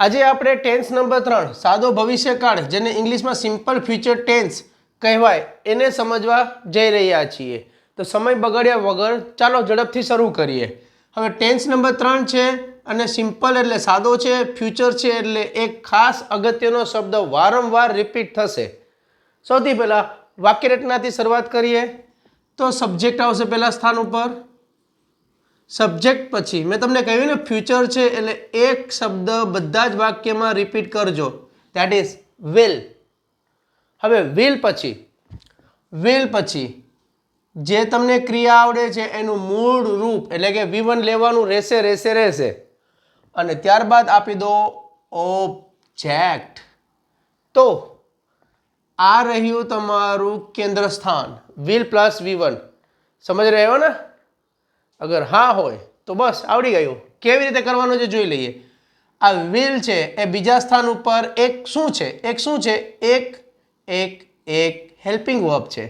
આજે આપણે tense number 3 સાદો ભવિષ્યકાળ જેને ઇંગ્લિશમાં સિમ્પલ ફ્યુચર ટેન્સ કહેવાય એને સમજવા જઈ રહ્યા છીએ. તો સમય બગાડ્યા વગર ચાલો ઝડપથી શરૂ કરીએ. હવે ટેન્સ નંબર 3 છે અને સિમ્પલ એટલે સાદો છે, ફ્યુચર છે એટલે એક ખાસ અગત્યનો શબ્દ વારંવાર રિપીટ થશે. સૌથી પહેલા વાક્ય રચનાથી શરૂઆત કરીએ. તો સબ્જેક્ટ આવશે પહેલા સ્થાન ઉપર. સબ્જેક્ટ પછી મેં તમને કહ્યું ને ફ્યુચર છે એટલે એક શબ્દ બધા જ વાક્યમાં રિપીટ કરજો, ધેટ ઇઝ વિલ. હવે વિલ પછી જે તમને ક્રિયા આવડે છે એનું મૂળ રૂપ એટલે કે V1 લેવાનું રહેશે અને ત્યારબાદ આપી દો ઓબ્જેક્ટ. તો આ રહ્યું તમારું કેન્દ્ર સ્થાન વિલ પ્લસ V1. સમજ રહ્યો ને? અગર હા હોય તો બસ આવડી ગયું. કેવી રીતે કરવાનું છે જોઈ લઈએ. આ વિલ છે એ બીજા સ્થાન ઉપર એક શું છે એક હેલ્પિંગ વર્બ છે.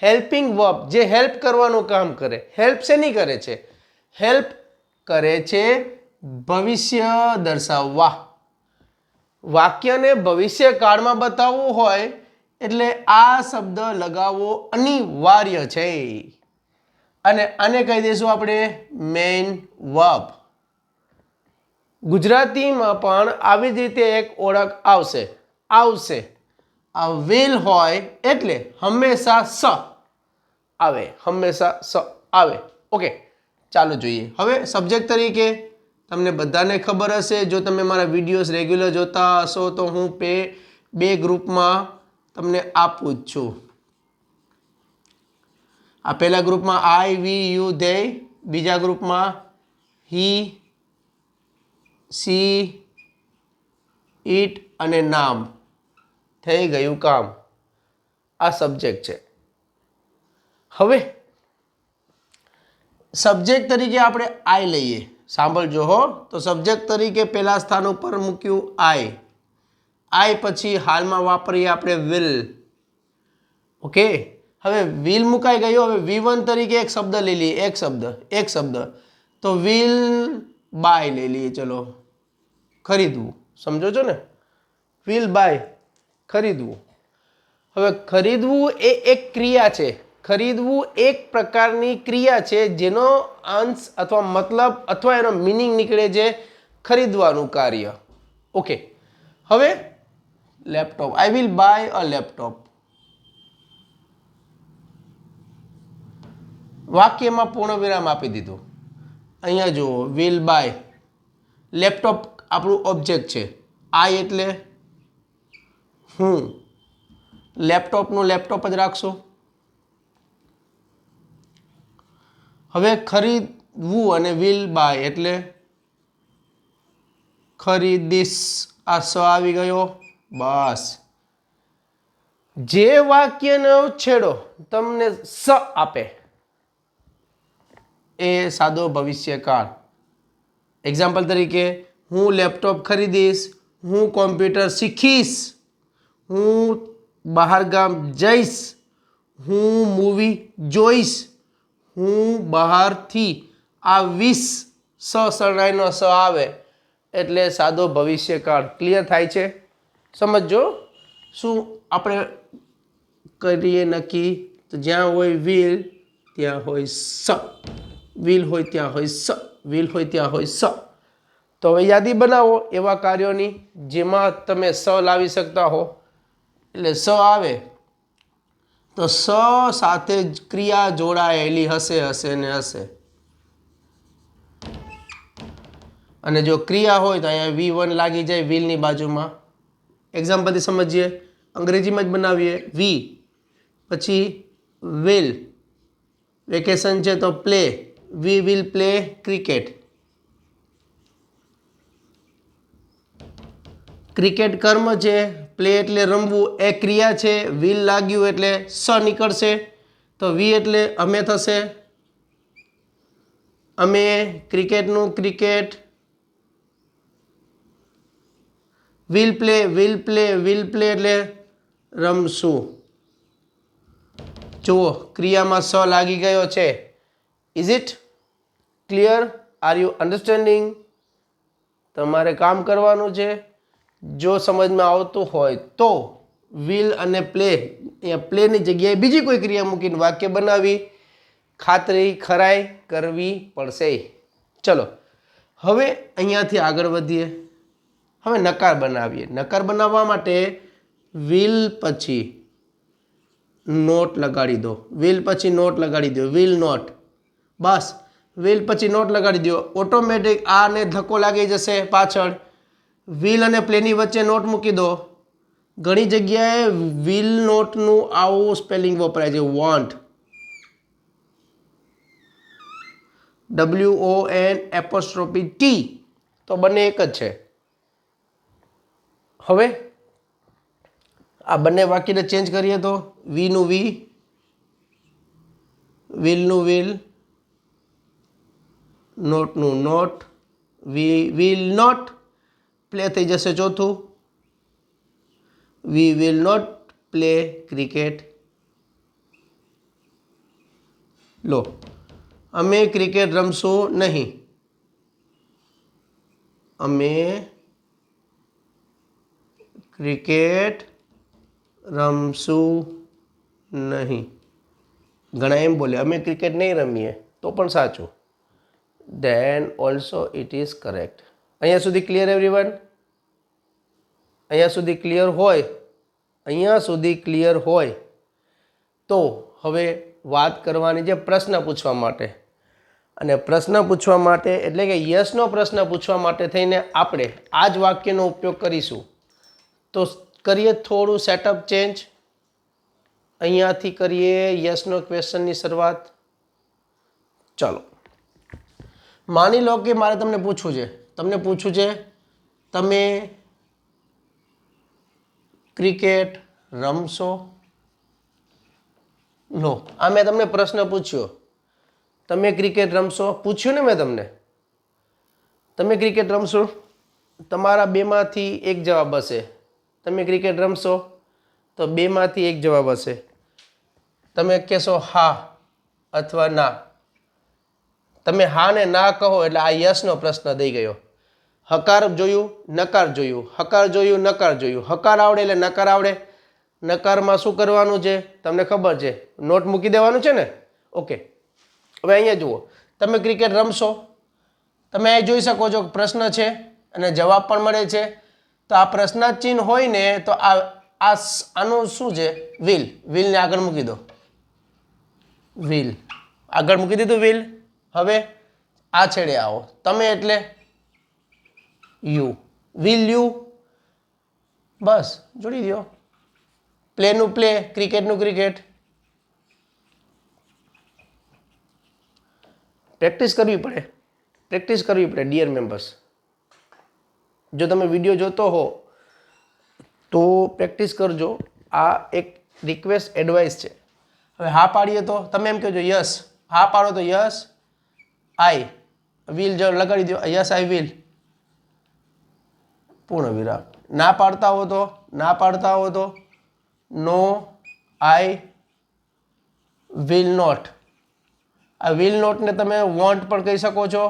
હેલ્પિંગ વર્બ જે હેલ્પ કરવાનું કામ કરે. હેલ્પ શેની કરે છે? હેલ્પ કરે છે ભવિષ્ય દર્શાવવા. વાક્યને ભવિષ્ય કાળમાં બતાવવું હોય એટલે આ શબ્દ લગાવવો અનિવાર્ય છે અને આને કહી દઈશું આપણે મેઇન વર્બ. ગુજરાતીમાં પણ આવી જ રીતે એક ઓળખ આવશે. આ વિલ હોય એટલે હંમેશા સ આવે. ઓકે, ચાલો જોઈએ. હવે સબ્જેક્ટ તરીકે તમને બધાને ખબર હશે, જો તમે મારા વિડીયોઝ રેગ્યુલર જોતા હશો તો હું બે ગ્રુપમાં તમને આપું જ છું. આ પહેલા ગ્રુપમાં આઈ, વી, યુ, ધે. બીજા ગ્રુપમાં હી, સી, ઇટ અને નામ. થઈ ગયું કામ. આ સબ્જેક્ટ છે. હવે સબ્જેક્ટ તરીકે આપણે આઈ લઈએ. સાંભળજો હો. તો સબ્જેક્ટ તરીકે પહેલા સ્થાન ઉપર મૂક્યું આઈ પછી હાલમાં વાપરીએ આપણે વિલ. ઓકે, હવે વિલ મુકાઈ ગયો. હવે V1 તરીકે એક શબ્દ લઈ લઈએ. એક શબ્દ તો વિલ બાય લઈ લઈએ. ચલો, ખરીદવું. સમજો છો ને? વિલ બાય, ખરીદવું. હવે ખરીદવું એ એક ક્રિયા છે. ખરીદવું એક પ્રકારની ક્રિયા છે જેનો અંશ અથવા મતલબ અથવા એનો મિનિંગ નીકળે છે ખરીદવાનું કાર્ય. ઓકે, હવે laptop. I will buy a laptop. વાક્યમાં પૂર્ણ વિરામ આપી દીધું. અહીંયા જુઓ, વિલ બાય. લેપટોપ આપણું ઓબ્જેક્ટ છે. આઈ એટલે હું. લેપટોપનું લેપટોપ જ રાખશું. હવે ખરીદવું અને વિલ બાય એટલે ખરીદીશ. આ સ આવી ગયો. બસ. જે વાક્યનો છેડો તમને સ આપે એ સાદો ભવિષ્યકાળ. એક્ઝામ્પલ તરીકે હું લેપટોપ ખરીદીશ, હું કોમ્પ્યુટર શીખીશ, હું બહાર ગામ જઈશ, હું મૂવી જોઈશ, હું બહારથી આવીશ. સરનાઈનો સ આવે એટલે સાદો ભવિષ્યકાળ. ક્લિયર થાય છે? સમજો. શું આપણે કરીએ નક્કી? તો જ્યાં હોય વિલ ત્યાં હોય સ. વિલ હોય ત્યાં હોય સ. વિલ હોય ત્યાં હોય સ. તો હવે યાદી બનાવો એવા કાર્યોની જેમાં તમે સ લાવી શકતા હો. એટલે સ આવે તો સ સાથે જ ક્રિયા જોડાયેલી હશે ને હશે. અને જો ક્રિયા હોય તો અહીંયા V1 લાગી જાય વિલની બાજુમાં. એક્ઝામ્પલથી સમજીએ. અંગ્રેજીમાં જ બનાવીએ. વી પછી વિલ. વેકેશન છે તો play. We will play cricket. Cricket કર્મ છે, પ્લે એટલે રમવું એ ક્રિયા છે. વિલ લાગ્યું એટલે સ નીકળશે તો વી એટલે અમે થશે. અમે ક્રિકેટનું ક્રિકેટ. વિલ પ્લે એટલે રમશું. જુઓ, ક્રિયામાં સ લાગી ગયો છે. Is it clear? Are you understanding? તમારે કામ કરવાનું છે. જો સમજમાં આવતું હોય તો વિલ અને પ્લે, અહીંયા પ્લેની જગ્યાએ બીજી કોઈ ક્રિયા મૂકીને વાક્ય બનાવી ખાતરી ખરાઈ કરવી પડશે. ચલો હવે અહીંયાથી આગળ વધીએ. હવે નકાર બનાવીએ. નકાર બનાવવા માટે વિલ પછી નોટ લગાડી દો. વિલ પછી નોટ લગાડી દો. Will note. બસ વિલ પછી નોટ લગાડી દો. ઓટોમેટિક આને ધક્કો લાગી જશે પાછળ. વિલ અને પ્લેની વચ્ચે નોટ મૂકી દો. ઘણી જગ્યાએ વિલ નોટનું આવું સ્પેલિંગ વપરાય છે, વોન્ટ. WONT. તો બંને એક જ છે. હવે આ બંને વાક્યને ચેન્જ કરીએ તો વીનું વી, વિલનું વિલ, નોટનું not, we will not. Play થઈ જશે ચોથું, we will not play cricket. લો, અમે ક્રિકેટ રમશું નહીં. અમે ક્રિકેટ રમશું નહીં. ઘણા એમ બોલે અમે ક્રિકેટ નહીં રમીએ, તો પણ સાચું. Then also it is correct. અહીંયા સુધી ક્લિયર એવરીવન? અહીંયા સુધી ક્લિયર હોય, અહીંયા સુધી ક્લિયર હોય તો હવે વાત કરવાની છે પ્રશ્ન પૂછવા માટે. અને પ્રશ્ન પૂછવા માટે એટલે કે યસનો પ્રશ્ન પૂછવા માટે થઈને આપણે આ જ વાક્યનો ઉપયોગ કરીશું. તો કરીએ થોડું સેટઅપ ચેન્જ. અહીંયાથી કરીએ યસનો ક્વેશ્ચનની શરૂઆત. ચાલો, માની લો કે મારે તમને પૂછવું છે તમે ક્રિકેટ રમશો? લો, આ મેં તમને પ્રશ્ન પૂછ્યો, તમે ક્રિકેટ રમશો? પૂછ્યું ને મેં તમને, તમે ક્રિકેટ રમશો? તમારા બેમાંથી એક જવાબ હશે. તમે ક્રિકેટ રમશો? તો બેમાંથી એક જવાબ હશે. તમે કહેશો હા અથવા ના. તમે હા ને ના કહો એટલે આ યસનો પ્રશ્ન દઈ ગયો. હકાર જોયું, નકાર જોયું, હકાર જોયું, નકાર જોયું. હકાર આવડે એટલે નકાર આવડે. નકારમાં શું કરવાનું છે તમને ખબર છે, નોટ મૂકી દેવાનું છે ને. ઓકે, હવે અહીંયા જુઓ, તમે ક્રિકેટ રમશો. તમે અહીં જોઈ શકો છો પ્રશ્ન છે અને જવાબ પણ મળે છે. તો આ પ્રશ્ન ચિહ્ન હોય ને તો આનું શું છે, વિલ. વિલને આગળ મૂકી દો. વિલ આગળ મૂકી દીધું, વિલ. હવે આ છેડે આવો, તમે એટલે યુ. Will you. બસ જોડી દો. પ્લેનું પ્લે, ક્રિકેટનું ક્રિકેટ. પ્રેક્ટિસ કરવી પડે ડિયર મેમ્બર્સ. જો તમે વિડીયો જોતો હો તો પ્રેક્ટિસ કરજો. આ એક રિક્વેસ્ટ એડવાઇસ છે. હવે હા પાડીએ તો તમે એમ કહેજો યસ. હા પાડો તો યસ આઈ વિલ લગાડી દો. યસ આઈ વિલ, પૂર્ણ વિરામ. ના પાડતા હો તો નો આઈ વિલ નોટ. આ વિલ નોટને તમે વોન્ટ પણ કહી શકો છો.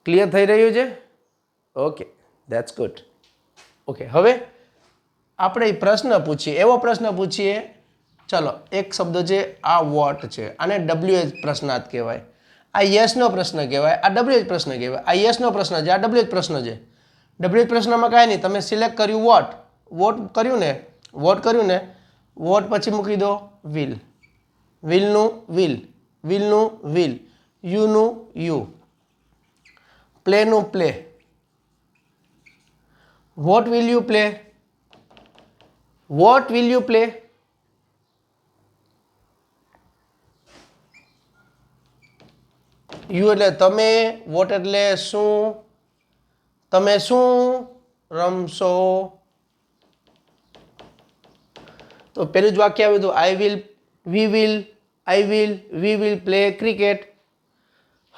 ક્લિયર થઈ રહ્યું છે? Okay, that's good. ઓકે, હવે આપણે એવો પ્રશ્ન પૂછીએ. ચલો, એક શબ્દ છે આ વોટ છે, આને WH પ્રશ્નાર્થ કહેવાય. આ યસનો પ્રશ્ન કહેવાય, આ WH પ્રશ્ન કહેવાય. આ યસનો પ્રશ્ન છે, આ WH પ્રશ્ન છે. WH પ્રશ્નમાં કાંઈ નહીં, તમે સિલેક્ટ કર્યું વોટ કર્યું ને વોટ પછી મૂકી દો વિલ. વિલનું વિલ, યુનું યુ, પ્લેનું play. What will you play? You એટલે તમે, વોટ એટલે શું, તમે શું રમશો? તો પેલું જ વાક્ય આવ્યું હતું I will, we will play cricket.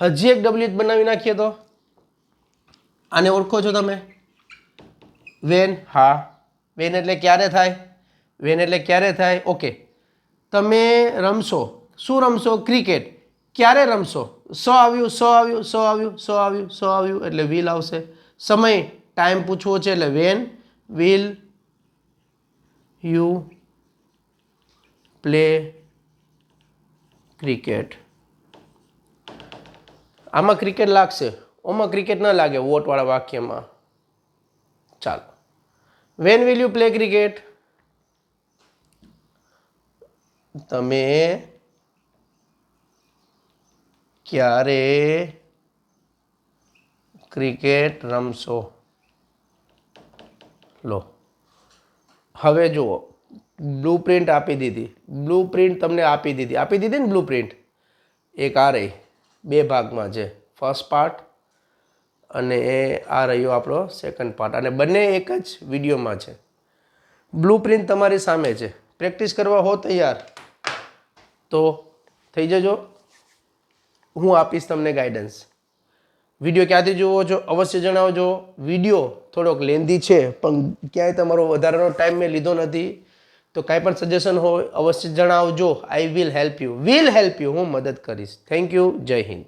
હજી એક WH બનાવી નાખીએ તો આને ઓળખો છો તમે? વેન. હા, વેન એટલે ક્યારે થાય. ઓકે, તમે રમશો, શું રમશો? ક્રિકેટ. ક્યારે રમશો? સો આવ્યું, સો આવ્યું, સો આવ્યું, સો આવ્યું, સો આવ્યું એટલે વિલ આવશે. સમય ટાઈમ પૂછવો છે એટલે when will you play cricket. આમાં ક્રિકેટ લાગશે, ઓમાં ક્રિકેટ ન લાગે વોટવાળા વાક્યમાં. ચાલો, when will you play cricket? તમે ક્યારે ક્રિકેટ રમશો? લો, હવે જુઓ, બ્લુ પ્રિન્ટ આપી દીધી. બ્લુ પ્રિન્ટ તમને આપી દીધી ને બ્લુ પ્રિન્ટ. એક આ રહી, બે ભાગમાં છે, ફર્સ્ટ પાર્ટ અને આ રહ્યો આપણો સેકન્ડ પાર્ટ, અને બંને એક જ વિડીયોમાં છે. બ્લુ પ્રિન્ટ તમારી સામે છે. પ્રેક્ટિસ કરવા હો તૈયાર તો થઈ જજો, હું આપીશ તમને ગાઈડન્સ. વિડીયો ક્યાંથી જુઓ છો અવશ્ય જણાવજો. વિડીયો થોડોક લેન્ધી છે પણ ક્યાંય તમારો વધારાનો ટાઈમ મેં લીધો નથી, તો કાંઈ પણ સજેશન હોય અવશ્ય જણાવજો. આઈ વિલ હેલ્પ યુ, હું મદદ કરીશ. Thank you. જય હિન્દ.